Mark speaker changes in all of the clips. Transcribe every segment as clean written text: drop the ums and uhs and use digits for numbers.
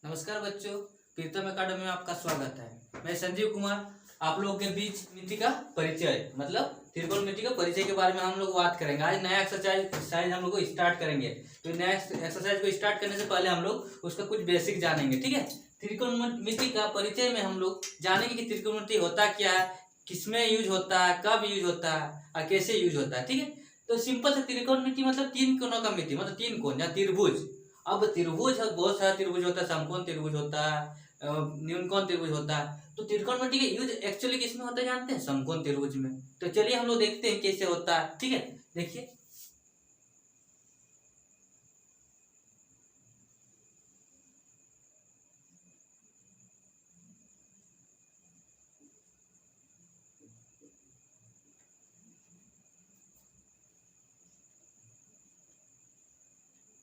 Speaker 1: नमस्कार बच्चों, प्रीतम एकेडमी में आपका स्वागत है। मैं संजीव कुमार आप लोगों के बीच मिति का परिचय मतलब त्रिकोणमिति का परिचय के बारे में हम लोग बात करेंगे। आज नया एक्सरसाइज हम लोग को स्टार्ट करेंगे। तो नया एक्सरसाइज को स्टार्ट करने से पहले हम लोग उसका कुछ बेसिक जानेंगे, ठीक है। त्रिकोणमिति का परिचय में हम लोग जानेंगे कि त्रिकोणमिति होता क्या है, किसमें यूज होता है, कब यूज होता है और कैसे यूज होता है, ठीक है। तो सिंपल से त्रिकोणमिति मतलब तीन कोणों का मिति, मतलब तीन कोण या त्रिभुज। अब त्रिभुज बहुत सारा त्रिभुज होता है, समकोण त्रिभुज होता है, न्यूनकोण त्रिभुज होता है। तो त्रिकोणमिति का यूज एक्चुअली किसमें होता है जानते हैं? समकोण त्रिभुज में। तो चलिए हम लोग देखते हैं कैसे होता है, ठीक है। देखिए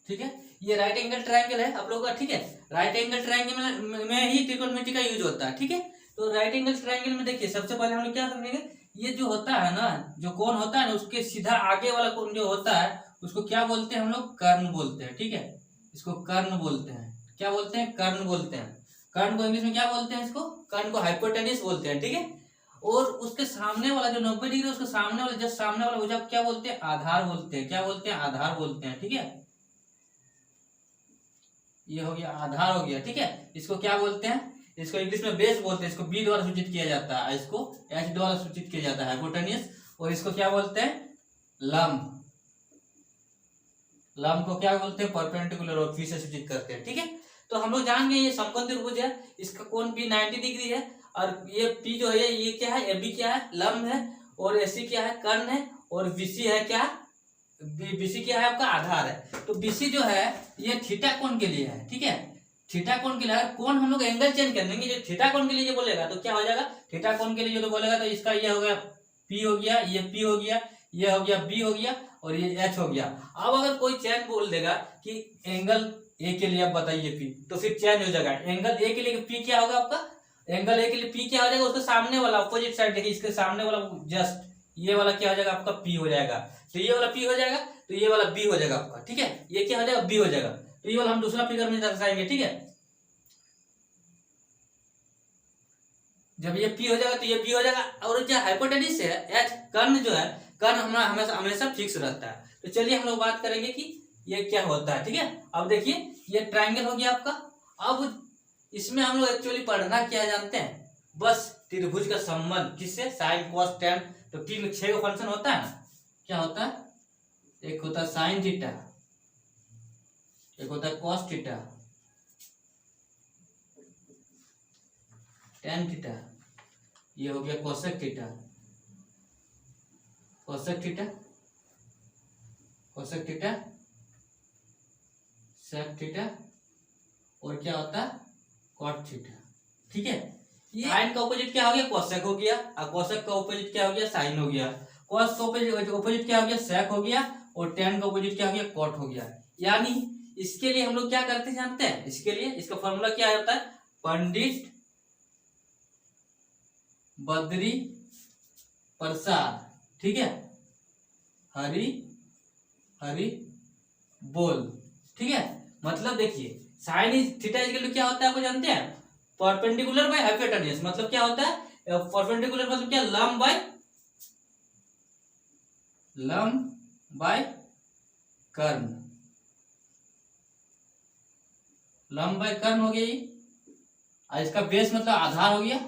Speaker 1: ठीक है, ये राइट एंगल ट्रायंगल है आप लोगों का, ठीक है। राइट एंगल ट्रायंगल में ही त्रिकोणमिति का यूज होता है, ठीक है। तो राइट एंगल ट्रायंगल में देखिए सबसे पहले हम लोग क्या समझेंगे, ये जो होता है ना, जो कोण होता है ना, उसके सीधा आगे वाला कोण जो होता है उसको क्या बोलते हैं हम लोग? कर्ण बोलते हैं, ठीक है। इसको कर्ण बोलते हैं। क्या बोलते हैं? कर्ण बोलते हैं। कर्ण को इंग्लिश में क्या बोलते हैं? इसको कर्ण को हाइपोटेन्यूस बोलते हैं, ठीक है। और उसके सामने वाला जो 90 डिग्री, उसके सामने वाला जस्ट सामने वाला भुजा क्या बोलते हैं? आधार बोलते हैं। क्या बोलते हैं? आधार बोलते हैं, ठीक है। ये हो गया आधार हो गया, ठीक है। इसको क्या बोलते हैं? इसको इंग्लिश में बेस बोलते हैं। इसको बी द्वारा सूचित किया जाता है, इसको एच द्वारा सूचित किया जाता है, हाइपोटेन्यूस। और इसको क्या बोलते हैं? लंब। लंब को क्या बोलते हैं? परपेंडिकुलर, और पी से सूचित करते हैं, ठीक है। तो हम लोग जान गए ये समकोण त्रिभुज है, इसका कोण भी 90 डिग्री है। और ये पी जो है ये क्या है? ए बी क्या है? लंब है। और एसी क्या है? कर्ण है। और बीसी है क्या? बीसी क्या है? आपका आधार है। तो बीसी जो है ये थीटा कोण के लिए है, ठीक है। थीटा कोण के लिए कोण हम लोग एंगल चेंज कर देंगे। जो थीटा कोण के लिए जो बोलेगा तो क्या हो जाएगा? थीटा कोण के लिए जो तो बोलेगा तो इसका ये हो गया पी हो गया, ये पी हो गया, ये हो गया बी हो गया, और ये एच हो गया। अब अगर कोई चेंज बोल देगा कि एंगल ए के लिए आप बताइए पी, तो फिर चेंज हो जाएगा। एंगल ए के लिए पी क्या होगा आपका? एंगल ए के लिए पी क्या हो जाएगा? उसके सामने वाला अपोजिट साइड देखिए, इसके सामने वाला जस्ट ये वाला क्या हो जाएगा? आपका पी हो जाएगा। तो ये वाला पी हो जाएगा, तो ये वाला बी हो जाएगा आपका, ठीक है। ये क्या हो जाएगा? बी हो जाएगा। तो ये वाला हम दूसरा फिगर में दर्शाएंगे, ठीक है। जब ये पी हो जाएगा तो ये बी हो जाएगा। और जो हाइपोटेन्यूस है एच, कर्ण जो है, कर्ण हमारा हमेशा हमेशा फिक्स रहता है। तो चलिए हम लोग बात करेंगे कि ये क्या होता है, ठीक है। अब देखिए ये ट्राइंगल हो गया आपका। अब इसमें हम लोग एक्चुअली पढ़ना क्या जानते हैं? बस त्रिभुज का संबंध किससे? Sine cos tan. तो तीन 6 का फंक्शन होता है ना, क्या होता है? एक होता है साइन थीटा, एक होता है कॉस थीटा, टेन थीटा, ये हो गया cosec theta, cosec theta, cosec theta, sec theta, और क्या होता है? कॉट थीटा, ठीक है। ये साइन का ऑपोजिट क्या हो गया? कोसेक हो गया। और कोसेक का ऑपोजिट क्या हो गया? साइन हो गया। कॉस का ऑपोजिट क्या हो गया? सेक हो गया। और टेन का ऑपोजिट क्या हो गया? कॉट हो गया। यानी इसके लिए हम लोग क्या करते हैं जानते हैं? इसके लिए इसका फॉर्मूला क्या होता है? पंडित बद्री प्रसाद, ठीक है, हरि हरि बोल, ठीक है। मतलब देखिए साइन थीटा इक्वल टू क्या होता है आपको जानते हैं? Perpendicular by hypotenuse. मतलब क्या होता है? परपेंडिकुलर मतलब क्या? लंब बाय कर्ण। लंब बाय कर्ण हो गया ये। और इसका बेस मतलब आधार हो गया।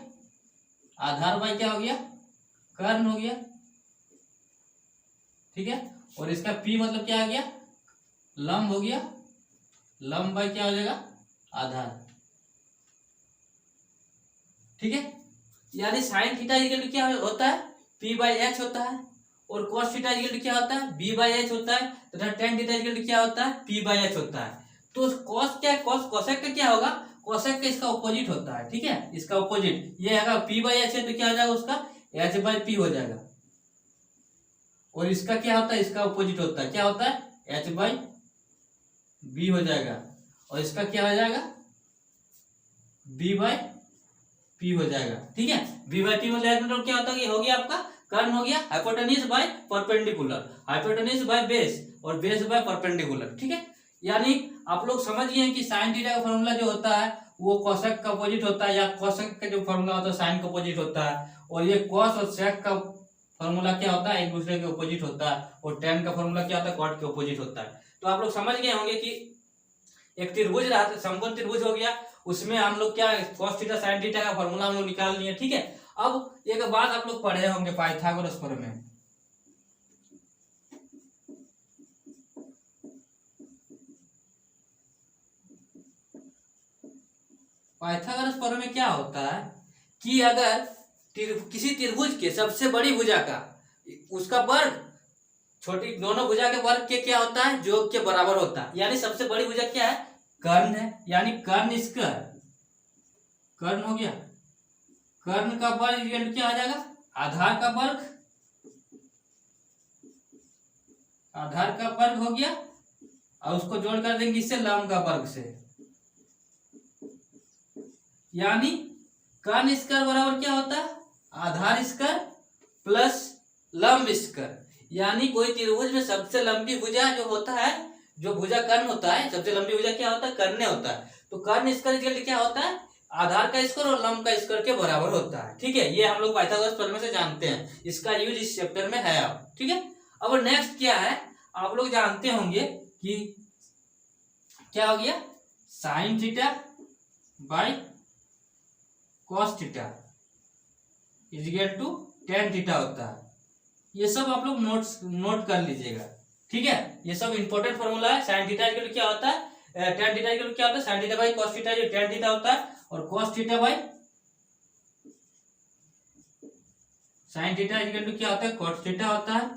Speaker 1: आधार बाय क्या हो गया? कर्ण हो गया, ठीक है। और इसका पी मतलब क्या आ गया? लंब हो गया। लंब बाय क्या हो जाएगा? आधार, ठीक है। यानी साइन थीटा इक्वल टू क्या होता है? पी बाय एच होता है। और कॉस थीटा इक्वल टू क्या होता है? बी बाय एच होता है। तथा टेन थीटा इक्वल टू क्या होता है? पी बाय एच होता है। तो कॉस क्या है? कोसेक का क्या होगा? कोसेक का इसका ऑपोजिट होता है, ठीक है। इसका ऑपोजिट ये अगर पी बाय एच है तो क्या हो जाएगा? उसका एच बाय पी हो जाएगा। और इसका क्या होता है? इसका ऑपोजिट होता है, क्या होता है? एच बाय बी हो जाएगा। और इसका क्या हो जाएगा? बी बाय पी हो जाएगा, ठीक है। बी बाय पी मतलब क्या होता है? ये हो गया आपका कर्ण हो गया, hypotenuse by perpendicular, hypotenuse by base, और बेस बाय परपेंडिकुलर, ठीक है। यानी आप लोग समझ गए हैं कि साइन थीटा का फॉर्मूला जो होता है वो कोसेक का अपोजिट होता है, या कोसेक का जो फॉर्मूला होता है साइन का अपोजिट होता है, और ये कॉस और सेक का फॉर्मूला क्या होता है, एक दूसरे के अपोजिट होता है, और टेन का फॉर्मूला क्या होता है, कॉट के अपोजिट होता है। तो आप लोग समझ गए होंगे कि एक त्रिभुज रहा, समकोण त्रिभुज हो गया, उसमें हम लोग क्या cos थीटा sin थीटा का फॉर्मूला हम लोग निकाल लिए, ठीक है। अब एक बात आप लोग पढ़े होंगे पाइथागोरस प्रमेय। पाइथागोरस प्रमेय क्या होता है कि अगर किसी त्रिभुज के सबसे बड़ी भुजा का उसका वर्ग छोटी दोनों भुजा के वर्ग के क्या होता है, योग के बराबर होता है, यानी सबसे बड़ी भुजा क्या है, कर्ण है, यानी कर्ण स्क्वायर, कर्ण हो गया, कर्ण का वर्ग इक्वल क्या आ जाएगा, आधार का वर्ग, आधार का वर्ग हो गया, और उसको जोड़ कर देंगे इससे लंब का वर्ग से, यानी कर्ण स्क्वायर बराबर क्या होता है, आधार स्क्वायर प्लस लंब स्क्वायर। यानी कोई त्रिभुज में सबसे लंबी भुजा जो होता है, जो भुजा कर्ण होता है, सबसे लंबी भुजा क्या होता है, कर्ण होता है। तो कर्ण स्क्वायर क्या होता है, आधार का स्क्वायर और लंब का स्क्वायर के बराबर होता है, ठीक है। ये हम लोग पाइथागोरस प्रमेय से जानते हैं, इसका यूज इस चैप्टर में है अब, ठीक है। अब नेक्स्ट क्या है, आप लोग जानते होंगे कि क्या हो गया, sine theta by cos theta is equal to tan theta होता है। ये सब आप लोग नोट कर लीजिएगा, ठीक है। ये सब इंपॉर्टेंट फॉर्मूला है। साइन थीटा इक्वल क्या होता है, टेन थीटा इक्वल क्या होता है, sign theta by cos theta जो टेन थीटा होता है, और cos theta by sine theta equal क्या होता है, कॉस थीटा होता है।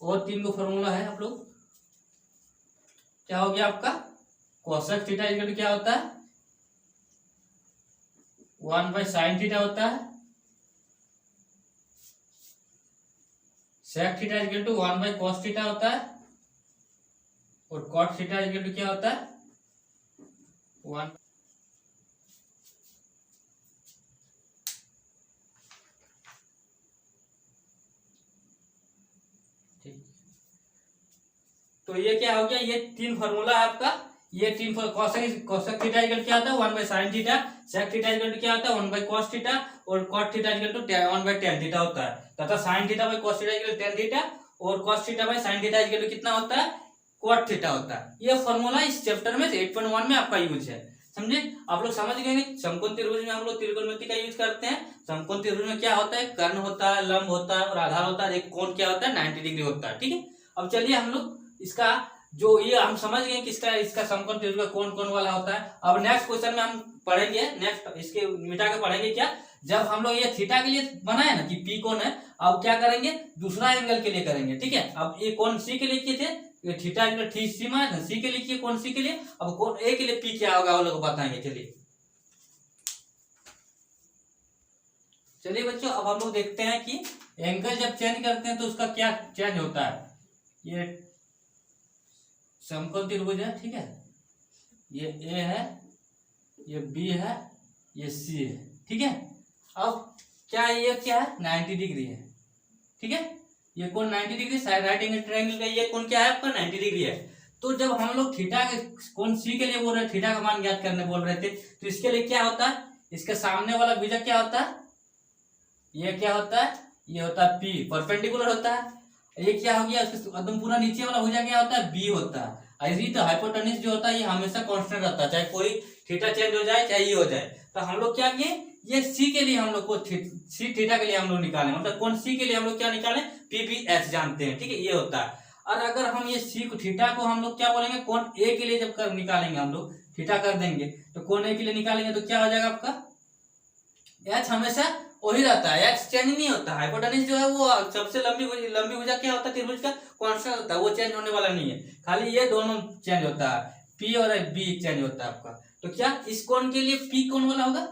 Speaker 1: और तीन को फॉर्मूला है आप लोग, क्या हो गया आपका, कोसेक थीटा इक्वल क्या होता है, 1 बाई साइन थीटा होता है, sec theta equal to 1 by cos theta होता है, और कॉट थीटा इक्वल क्या होता है 1। ठीक, तो ये क्या हो गया, ये तीन फॉर्मूला है आपका, ये तीन कोसेक थीटा इक्वल क्या होता है 1 by sine theta, sec theta equal क्या होता है 1 बाई कॉस थीटा, और cot theta equal to 1 by tan theta होता है, तथा sine theta by cos theta equal tan theta, और cos theta by sine theta equal कितना होता है, कॉट थीटा होता है। ये फॉर्मूला इस चैप्टर में 8.1 में आपका यूज है, समझे। आप लोग समझ गए, समकोण त्रिभुज में हम लोग त्रिकोणमिति का यूज करते हैं। समकोण त्रिभुज में क्या होता है, कर्ण होता है, लंब होता है और आधार होता है, एक कोण क्या होता है 90 डिग्री होता है, ठीक है। अब चलिए हम लोग इसका जो ये हम समझ गए कि इसका समकोण त्रिभुज का कोण वाला होता है। अब नेक्स्ट क्वेश्चन में हम पढ़ेंगे, नेक्स्ट इसके मिटा के पढ़ेंगे क्या, जब हम लोग ये थीटा के लिए बनाए ना कि पी कोण है, अब क्या करेंगे दूसरा एंगल के लिए करेंगे, ठीक है। अब ये कोण सी के लिए किए थे, ये थीटा ठीक सी माना था, सी के लिए किए, कोण सी के लिए, अब कोण ए के लिए पी क्या होगा वो लोग बताएंगे। चलिए बच्चों, अब हम लोग देखते हैं कि एंगल जब चेंज करते हैं तो उसका क्या चेंज होता है। ये समकोण त्रिभुज है, ठीक है, ये ए है, ये बी है, ये सी है, ठीक है। अब क्या ये क्या है 90 डिग्री है, ठीक है, ये कोण 90 डिग्री, राइट एंगल ट्रायंगल का ये कोण क्या है आपका 90 डिग्री है। तो जब हम लोग थीटा के कोण सी के लिए बोल रहे, थीटा का मान ज्ञात करने बोल रहे थे, तो इसके लिए क्या होता है, इसके सामने वाला भुजा क्या होता है, ये क्या होता है, ये होता है पी, परपेंडिकुलर होता है। ये क्या हो गया, एकदम पूरा नीचे वाला भुजा क्या होता है, बी होता है। ऐसे तो हाइपोटेन्यूज जो होता है ये हमेशा कांस्टेंट रहता है, चाहे कोई थीटा चेंज हो जाए चाहे ये हो जाए। तो हम लोग क्या किए, ये सी के लिए हम लोग को सी थीटा के लिए हम लोग निकालें, मतलब कौन सी के लिए हम लोग क्या निकालें, पी बी एच जानते हैं, ठीक है, ये होता है। और अगर हम ये सी को थीटा को हम लोग क्या बोलेंगे, कौन ए के लिए जब कर निकालेंगे हम लोग थीटा कर देंगे, तो कौन ए के लिए निकालेंगे तो क्या हो जाएगा आपका, एच हमेशा वही रहता है, एच चेंज नहीं होता। हाइपोटेन्यूज जो है वो सबसे लंबी भुजा क्या होता है त्रिभुज का, कांस्टेंट होता है, वो चेंज होने वाला नहीं है, खाली ये दोनों चेंज होता है, पी और बी चेंज होता है आपका। तो क्या इस कोण के लिए पी कौन वाला होगा,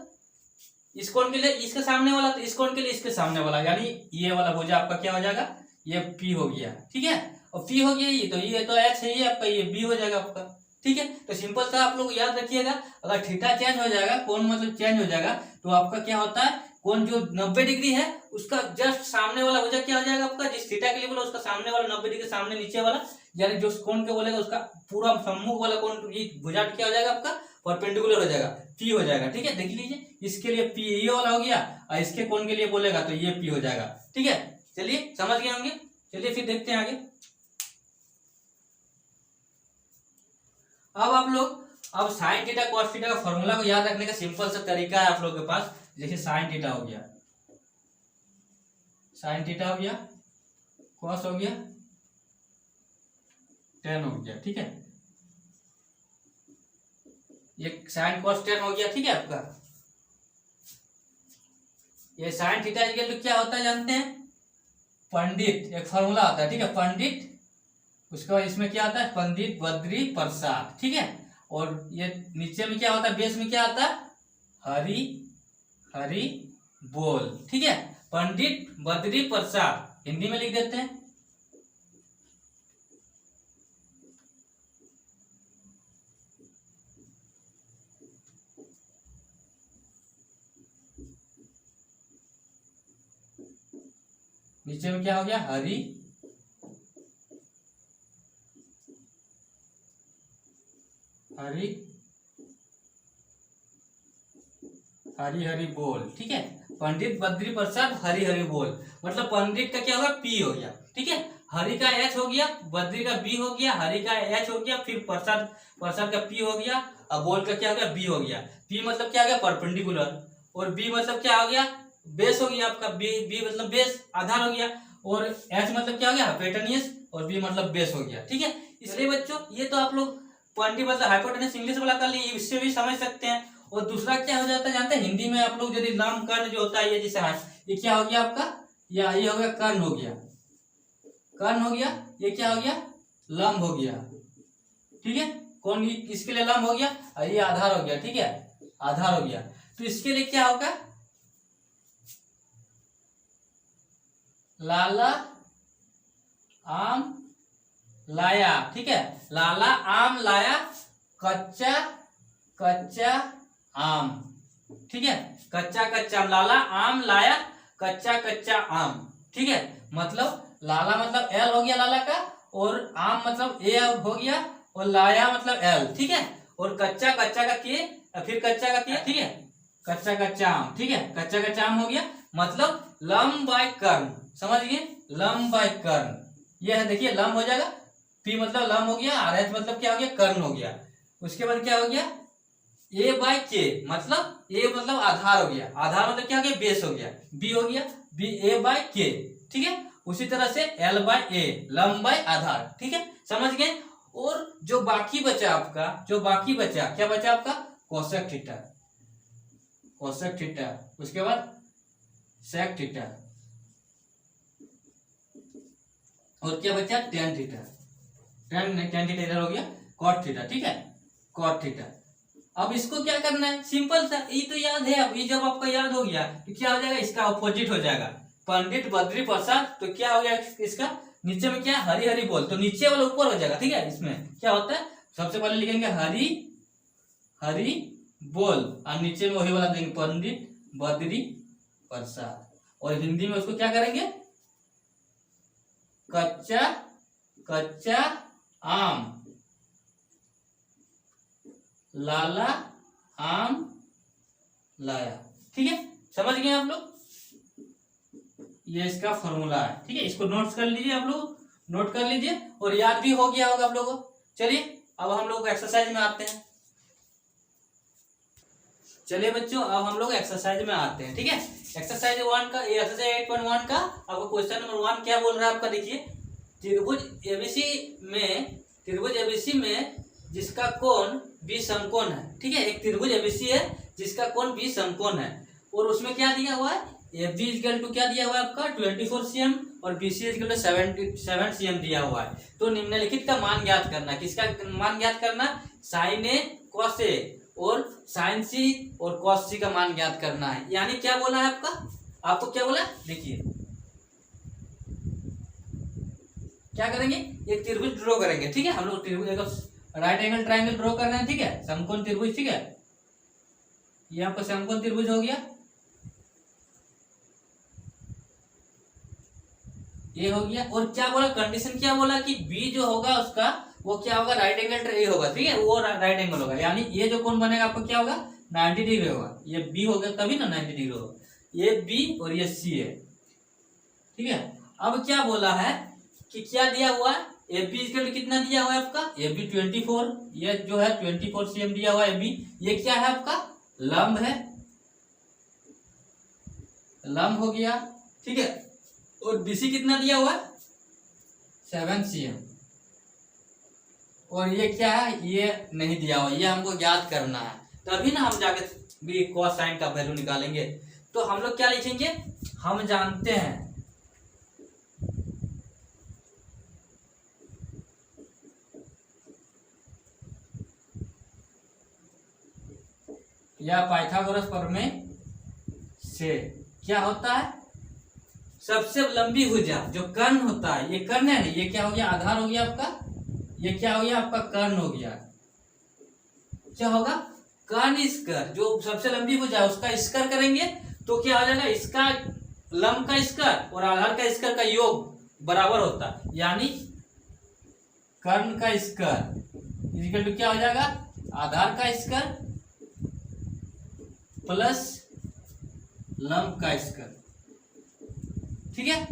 Speaker 1: इस कोण के लिए इसके सामने वाला, तो इस कोण के लिए इसके सामने वाला, यानी ये वाला भुजा आपका क्या हो जाएगा, ये पी हो गया, ठीक है। और पी हो गया ये तो एच है, ये आपका ये बी हो जाएगा आपका, ठीक है। तो सिंपल सा आप लोग याद रखिएगा, अगर थीटा चेंज हो जाएगा, कोण मतलब चेंज हो जाएगा, तो आपका क्या होता है, कोण जो 90 डिग्री है उसका जस्ट सामने वाला भुजा क्या हो जाएगा आपका, जिस थीटा के लिए बोला उसका सामने वाला 90 डिग्री सामने नीचे वाला यानी जो कोण क्या बोलेगा उसका पूरा सम्मुख वाला कोण ये भुजा क्या हो जाएगा आपका परपेंडिकुलर हो जाएगा, पी हो जाएगा। ठीक है, देख लीजिए इसके लिए पी ये वाला हो गया और इसके कोण के लिए बोलेगा तो ये पी हो जाएगा। ठीक है, चलिए समझ गए होंगे। चलिए फिर देखते हैं आगे। अब आप लोग अब साइन थीटा कॉस थीटा का फॉर्मूला को याद रखने का सिंपल सा तरीका है आप लोगों के पास। जैसे साइन थीटा हो गया, साइन थीटा हो गया, कॉस हो गया, टेन हो गया। ठीक है, ये साइन कॉस टेन हो गया। ठीक है, आपका ये साइन थीटा इक्वल टू क्या होता है जानते हैं, पंडित, एक फॉर्मूला आता है। ठीक है, पंडित, उसके बाद इसमें क्या आता है पंडित बद्री प्रसाद। ठीक है, और ये नीचे में क्या होता है, बेस में क्या आता है हरि हरि बोल। ठीक है, पंडित बद्री प्रसाद हिंदी में लिख देते हैं। नीचे में क्या हो गया हरि हरि हरि हरि बोल। ठीक है, पंडित बद्री प्रसाद हरि हरि बोल, मतलब पंडित का क्या होगा पी हो गया। ठीक है, हरि का एच हो गया, बद्री का बी हो गया, हरि का एच हो गया, फिर प्रसाद प्रसाद का पी हो गया, और बोल का क्या हो गया बी हो गया। पी मतलब क्या हो गया परपेंडिकुलर, और बी मतलब क्या हो गया बेस हो गया आपका। बी मतलब बेस आधार हो गया, और एच मतलब क्या हो गया हाइपोटेन्यूस, और बी मतलब बेस हो गया। ठीक है, इसलिए बच्चों ये तो आप लोग पंडित मतलब हाइपोटेन्यूस इंग्लिश वाला कर लिए, इससे भी समझ सकते हैं। और दूसरा क्या हो जाता है जानते हैं, हिंदी में आप लोग यदि नाम कर्ण जो होता है ये जैसे ये क्या हो गया आपका, ये हो गया कर्ण हो गया, कर्ण हो गया, ये क्या हो गया लंब हो गया। ठीक है, कौन इसके लिए लंब हो गया, और ये आधार हो गया। ठीक है, आधार हो गया, तो इसके लिए क्या होगा लाला आम लाया। ठीक है, लाला आम लाया कच्चा कच्चा आम। ठीक है, कच्चा कच्चा आम, लाला आम लाया कच्चा कच्चा आम। ठीक है, मतलब लाला मतलब एल हो गया लाला का, और आम मतलब ए हो गया, और लाया मतलब एल। ठीक है, और कच्चा कच्चा का के, फिर कच्चा का के। ठीक है, कच्चा कच्चा आम। ठीक है, कच्चा कच्चा आम हो गया, मतलब लंब बाय कर्ण। समझ गए, लंब बाय कर्ण, यह है देखिए लंब हो जाएगा, पी मतलब लंब हो गया, आर एच मतलब क्या हो गया कर्ण हो गया। उसके बाद क्या हो गया ए बाय के, मतलब ए मतलब आधार हो गया, आधार मतलब क्या हो गया बेस हो गया, बी हो गया बी ए बाय के। ठीक है, उसी तरह से एल बाय ए लंब बाय आधार। ठीक है, समझ गए। और जो बाकी बचा आपका, जो बाकी बचा क्या बचा आपका कोसेक थीटा, कोसेक थीटा, उसके बाद सेक थीटा, और क्या बचा टेन थीटा, टेन थीटा इधर हो गया कॉट थीटा। ठीक है, कॉट थीटा। अब इसको क्या करना है सिंपल सा, ये तो याद है। अब ये जब आपका याद हो गया तो क्या हो जाएगा इसका अपोजिट हो जाएगा, पंडित बद्री प्रसाद, तो क्या हो गया इसका नीचे में क्या हरि हरि बोल, तो नीचे वाला ऊपर हो जाएगा। ठीक है, इसमें क्या होता है सबसे पहले लिखेंगे हरि हरि बोल, और नीचे में वही वाला देंगे पंडित बद्री प्रसाद, और हिंदी में उसको क्या करेंगे कच्चा कच्चा आम लाला आम लाया। ठीक है, समझ गए आप लोग, ये इसका फॉर्मूला है। ठीक है, इसको नोट कर लीजिए, आप लोग नोट कर लीजिए, और याद भी हो गया होगा आप लोगों को। चलिए अब हम लोग एक्सरसाइज में आते हैं। चलिए बच्चों अब हम लोग एक्सरसाइज में आते हैं। ठीक है, एक्सरसाइज 1 का एक्सरसाइज 8.1 का आपको क्वेश्चन नंबर 1 क्या बोल रहा है आपका, देखिए त्रिभुज एबीसी में जिसका कोण बी समकोण है। ठीक है, एक त्रिभुज एबीसी है जिसका कोण बी समकोण है, और उसमें क्या दिया हुआ है एफ बी इक्वल टू क्या दिया हुआ है आपका 24 cm, और B C equal to 7 cm दिया हुआ है। तो निम्नलिखित का मान ज्ञात करना, किसका मान ज्ञात करना, साइन ए कॉस ए और साइन सी और कॉस सी का मान ज्ञात करना है। यानी क्या बोला है आपको क्या बोला, देखिए क्या करेंगे एक त्रिभुज ड्रॉ करेंगे। ठीक है, हम लोग त्रिभुज राइट एंगल ट्राइंगल ड्रॉ करना है। ठीक है, समकोण त्रिभुज। ठीक है, ये आपका समकोण त्रिभुज हो गया, ए हो गया। और क्या बोला, कंडीशन क्या बोला कि बी जो होगा उसका वो क्या होगा, राइट एंगल ए होगा, ठीक है, वो राइट एंगल होगा, यानी ये जो कोण बनेगा आपको क्या होगा, 90 डिग्री होगा। ये बी हो गया तभी ना 90 डिग्री होगा, ये बी और ये सी है, ठीक है। अब क्या बोला है कि क्या दिया हुआ है, ए बी इक्वल कितना दिया हुआ है आपका, ए बी 24, ये जो है 24 cm दिया हुआ है ए बी, ये क्या है आपका लंब है, लंब हो गया, ठीक है। और बीसी कितना दिया हुआ है 7 cm, और ये क्या है, ये नहीं दिया हुआ, ये हमको याद करना है, तभी ना हम जाके भी cos sin का वैल्यू निकालेंगे। तो हम लोग क्या लिखेंगे, हम जानते हैं या पाइथागोरस प्रमेय से क्या होता है, सबसे लंबी भुजा जो कर्ण होता है, ये कर्ण है ना, ये क्या हो गया, आधार हो गया आपका, ये क्या हो गया आपका कर्ण हो गया, क्या होगा कर्ण स्क्वायर, जो सबसे लंबी भुजा है उसका स्क्वायर करेंगे तो क्या हो जाएगा, इसका लंब का स्क्वायर और आधार का स्क्वायर का योग बराबर होता है, यानी कर्ण का स्क्वायर इक्वल टू क्या हो जाएगा, आधार का स्क्वायर प्लस लंब का स्क्वायर, ठीक है।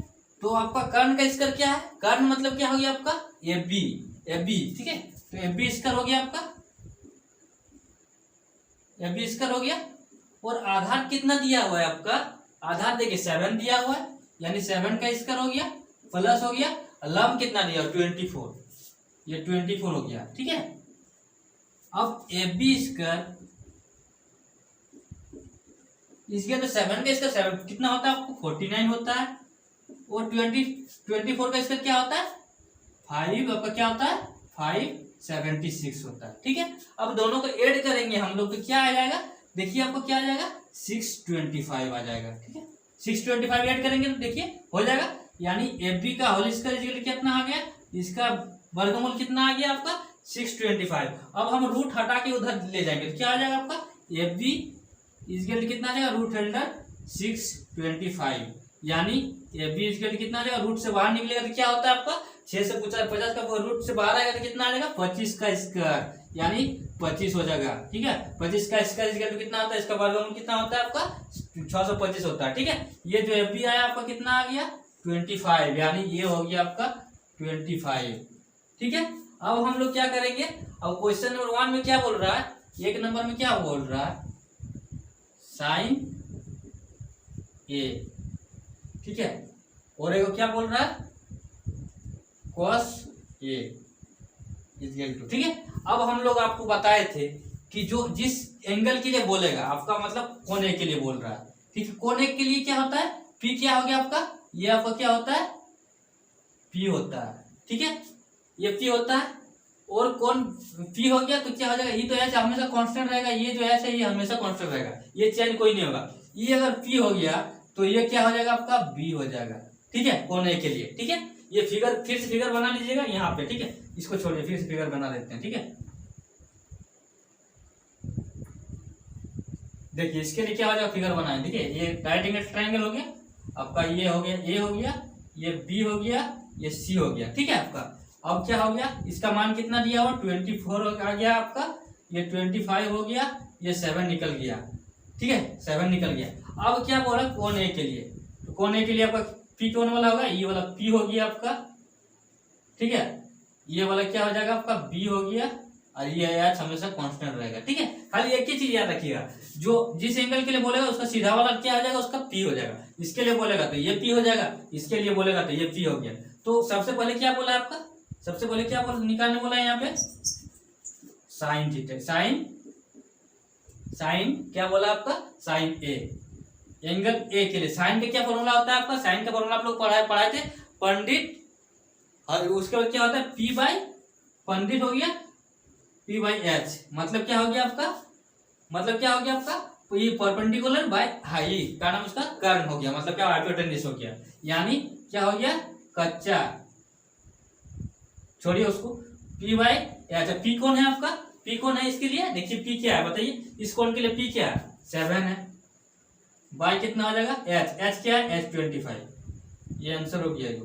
Speaker 1: तो आपका कर्ण का स्क्वायर क्या है, कर्ण मतलब क्या हो गया आपका ए बी, ठीक है। तो ए बी स्क्वायर हो गया आपका, ए बी स्क्वायर हो गया। और आधार कितना दिया हुआ है आपका, आधार देखिए 7 दिया हुआ है, यानी 7 का स्क्वायर हो गया प्लस हो गया, लंब कितना दिया 24, ये 24 हो गया, ठीक है। अब ए बी स्क्वायर इसके तो 7 का इसका 7 कितना होता है आपको 49 होता है, और 24 का इसका क्या होता है 5, आपका क्या होता है 576 होता है, ठीक है। अब दोनों को ऐड करेंगे हम लोग तो क्या आ जाएगा, देखिए आपको क्या आ जाएगा 625 आ जाएगा, ठीक है। 625 ऐड करेंगे तो देखिए हो जाएगा, यानी ए बी का होल स्क्वायर कितना आ गया, इसका वर्गमूल कितना आ गया आपका 625। अब हम रूट हटा के उधर ले जाएंगे तो क्या आ जाएगा आपका ए बी इजगल कितना आ जाएगा रूट अंडर 625, यानी ए बी इजगल कितना आ जाएगा, रूट से बाहर निकलेगा तो क्या होता है आपका 6 से 50 का रूट से बाहर आएगा तो कितना आ जाएगा 25 का स्क्वायर, यानी 25 हो जाएगा, ठीक है। 25 का स्क्वायर इजगल कितना होता है, इसका वर्गमूल कितना होता है आपका 625 होता है, ठीक है। ये जो ए बी आया आपका कितना आ गया 25, यानी ये हो गया आपका 25, ठीक है। अब हम लोग क्या करेंगे, अब क्वेश्चन नंबर 1 में क्या बोल रहा है, 1 नंबर में क्या बोल रहा है साइन ए, ठीक है, और एक क्या बोल रहा है कॉस ए इक्वल टू, ठीक है। अब हम लोग आपको बताए थे कि जो जिस एंगल के लिए बोलेगा आपका मतलब कोण ए के लिए बोल रहा है, ठीक है। कोण ए के लिए क्या होता है पी, क्या हो गया आपका, ये आपका क्या होता है पी होता है, ठीक है, ये पी होता है। और कौन पी हो गया तो क्या हो जाएगा, ये तो ऐसे हमेशा कांस्टेंट रहेगा, ये जो ऐसे ये हमेशा कांस्टेंट रहेगा, ये चेंज कोई नहीं होगा। ये अगर पी हो गया तो ये क्या हो जाएगा आपका बी हो जाएगा, ठीक है, कोण ए के लिए, ठीक है। ये फिगर फिर से फिगर बना लीजिएगा यहाँ पे, ठीक है, इसको छोड़िए फिर से फिगर बना लेते हैं, ठीक है। देखिए इसके लिए क्या हो जाएगा फिगर बनाए, ठीक है, ये राइट एंगल ट्रायंगल हो गया आपका, ये हो गया ए हो गया, ये बी हो गया, ये सी हो गया, ठीक है आपका। अब क्या हो गया, इसका मान कितना दिया हुआ 24 आ गया आपका, ये 25 हो गया, ये 7 निकल गया, ठीक है, 7 निकल गया। अब क्या बोला कोण ए के लिए, तो कोण ए के लिए आपका पी कौन वाला होगा, ये वाला पी हो गया आपका, ठीक है, ये वाला क्या हो जाएगा आपका बी हो गया, और ये एच हमेशा कांस्टेंट रहेगा, ठीक है। खाली एक ही चीज याद रखिएगा, जो जिस एंगल के लिए बोलेगा उसका सीधा वाला क्या हो जाएगा, उसका पी हो जाएगा, इसके लिए बोलेगा तो ये पी हो जाएगा, इसके लिए बोलेगा तो ये पी हो गया। तो सबसे पहले क्या बोला आपका, सबसे पहले क्या बोला निकालने बोला है यहाँ पे साइन थीटा, साइन क्या बोला आपका साइन ए, एंगल ए के लिए साइन का क्या फॉर्मूला होता है आपका, साइन का फॉर्मूला आप लोग पढ़ाए थे पंडित, और उसके बाद क्या होता है पी बाई पंडित हो गया पी बाई एच, मतलब क्या हो गया आपका, मतलब क्या हो गया आपका ये परपेंडिकुलर बाय हाइट का नाम उसका कर्ण हो गया, मतलब क्या हाइपोटेन्यूज हो गया, यानी क्या हो गया कच्चा, छोड़िए उसको, पी बाई अच्छा पी कौन है आपका, पी कौन है इसके लिए, देखिए पी क्या है बताइए, इस कोण के लिए पी क्या है 7 है, बाई कितना हो जाएगा एच, एच क्या है एच 25, ये आंसर हो गया जो,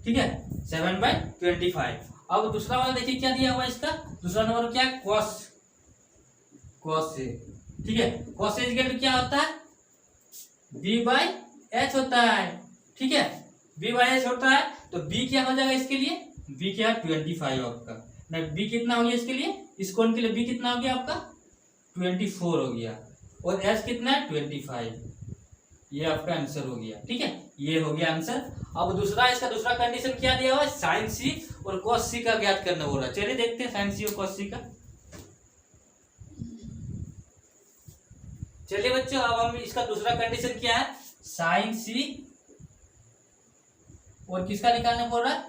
Speaker 1: ठीक है, 7/25। अब दूसरा वाला देखिए क्या दिया हुआ है इसका, दूसरा नंबर क्या है, कॉस से, ठीक है। कॉस से इक्वल टू क्या होता है, b/h होता है, ठीक है, b/h होता है। तो b क्या हो जाएगा इसके लिए, b क्या है 25 आपका, नहीं b कितना हो गया इसके लिए, इस कोण के लिए b कितना हो गया आपका 24 हो गया, और h कितना है 25। ये आपका आंसर हो गया, ठीक है, ये हो गया आंसर। अब दूसरा इसका दूसरा कंडीशन क्या दिया हुआ है, साइन सी और कॉस सी का ज्ञात करना बोला। चलिए देखते हैं साइन सी और कॉस सी का। चलिए बच्चों, अब हम इसका दूसरा कंडीशन क्या है, साइन सी और किसका निकालने बोल रहा है,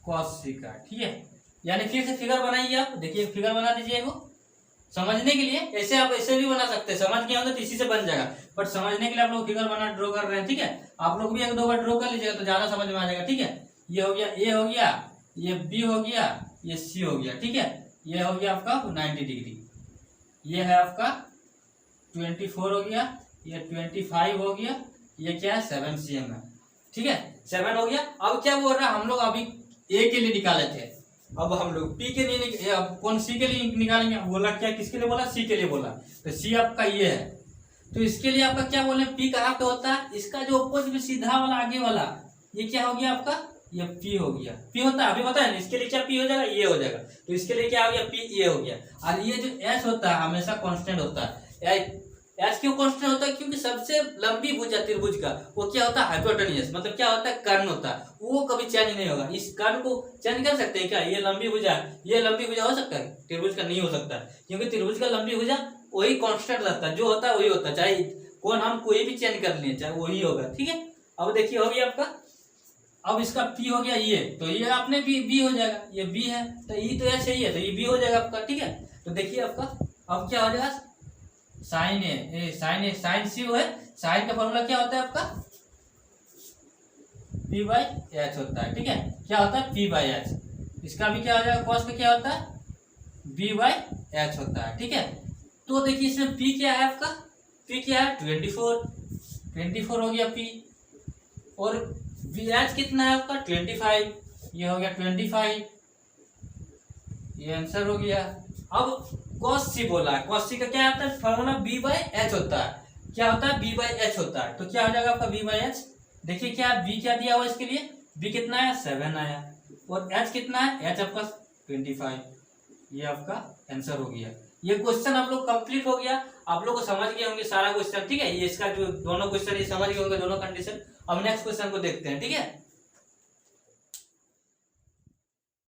Speaker 1: कॉस सी का, ठीक है। यानी फिर से फिगर बनाइए आप, देखिए फिगर बना दीजिए वो समझने के लिए। ऐसे आप ऐसे भी बना सकते हैं, समझ गए होंगे तो इसी से बन जाएगा, बट समझने के लिए आप लोग फिगर बना ड्रॉ कर रहे हैं, ठीक है। आप लोग भी एक दो बार ड्रॉ कर लीजिएगा तो ज्यादा समझ में आ जाएगा, ठीक है। ये हो गया ए हो गया, ये बी हो गया, ये सी हो गया, ठीक है। ये हो गया आपका 90 डिग्री, ये है आपका 24 हो गया, ये 25 हो गया, ये क्या है 7 cm है, ठीक है, 7 हो गया। अब क्या बोल रहा है, हम लोग अभी ए के लिए निकाले थे, अब हम लोग पी के लिए अब कौन सी के लिए निकालेंगे, बोला क्या, किसके लिए बोला, सी के लिए बोला। तो सी आपका ये है, तो इसके लिए आपका क्या बोले, पी कहाँ पे होता है, इसका जो अपोजिट सीधा वाला आगे वाला, ये क्या हो गया आपका, ये पी हो गया, पी होता है अभी पता है ना, इसके लिए क्या पी हो जाएगा, ये हो जाएगा। तो इसके लिए क्या हो गया, पी ये हो गया। और ये जो एस होता है हमेशा कांस्टेंट होता है। एस क्यों कांस्टेंट होता है, क्योंकि सबसे लंबी भुजा त्रिभुज का वो क्या होता है, हाइपोटेन्यूस, मतलब क्या होता है, कर्ण होता है, वो कभी चेंज नहीं होगा। इस कर्ण को चेंज कर सकते हैं क्या, ये लंबी भुजा, ये लंबी भुजा हो सकता है, त्रिभुज का नहीं हो सकता, क्योंकि त्रिभुज का लंबी भुजा वही कांस्टेंट रहता है, जो होता है वही होता है, चाहे कौन हम कोई भी चेंज कर लिए चाहे वही होगा, ठीक है। अब देखिए हो गया आपका, अब इसका पी हो गया ये, तो ये आपने बी हो जाएगा, ये बी है तो ई तो ऐसे ही है, तो ये बी हो जाएगा आपका, ठीक है। तो देखिए आपका अब क्या हो जाएगा, साइन ए, साइन सी है, साइन का फॉर्मूला क्या होता है आपका p/h होता है, ठीक है, क्या होता है p/h। इसका भी क्या हो जाएगा, कॉस का क्या होता है b/h होता है, ठीक है। तो देखिए इसमें p क्या है आपका, p क्या है 24 हो गया p, और h कितना है आपका 25, ये हो गया 25, ये आंसर हो गया। अब cos c बोला है, cos c का क्या होता है फॉर्मूला b/h होता है, क्या होता है b/h होता है। तो क्या हो जाएगा आपका b/h, देखिए क्या b क्या दिया हुआ इसके लिए, b कितना आया 7 आया, और h कितना है, h आपका 25, ये आपका आंसर हो गया। ये क्वेश्चन आप लोग कंप्लीट हो गया, आप लोग को समझ गए होंगे सारा क्वेश्चन, ठीक है। ये इसका जो दोनों क्वेश्चन ये समझ गए होंगे दोनों कंडीशन। अब नेक्स्ट क्वेश्चन को देखते हैं, ठीक है।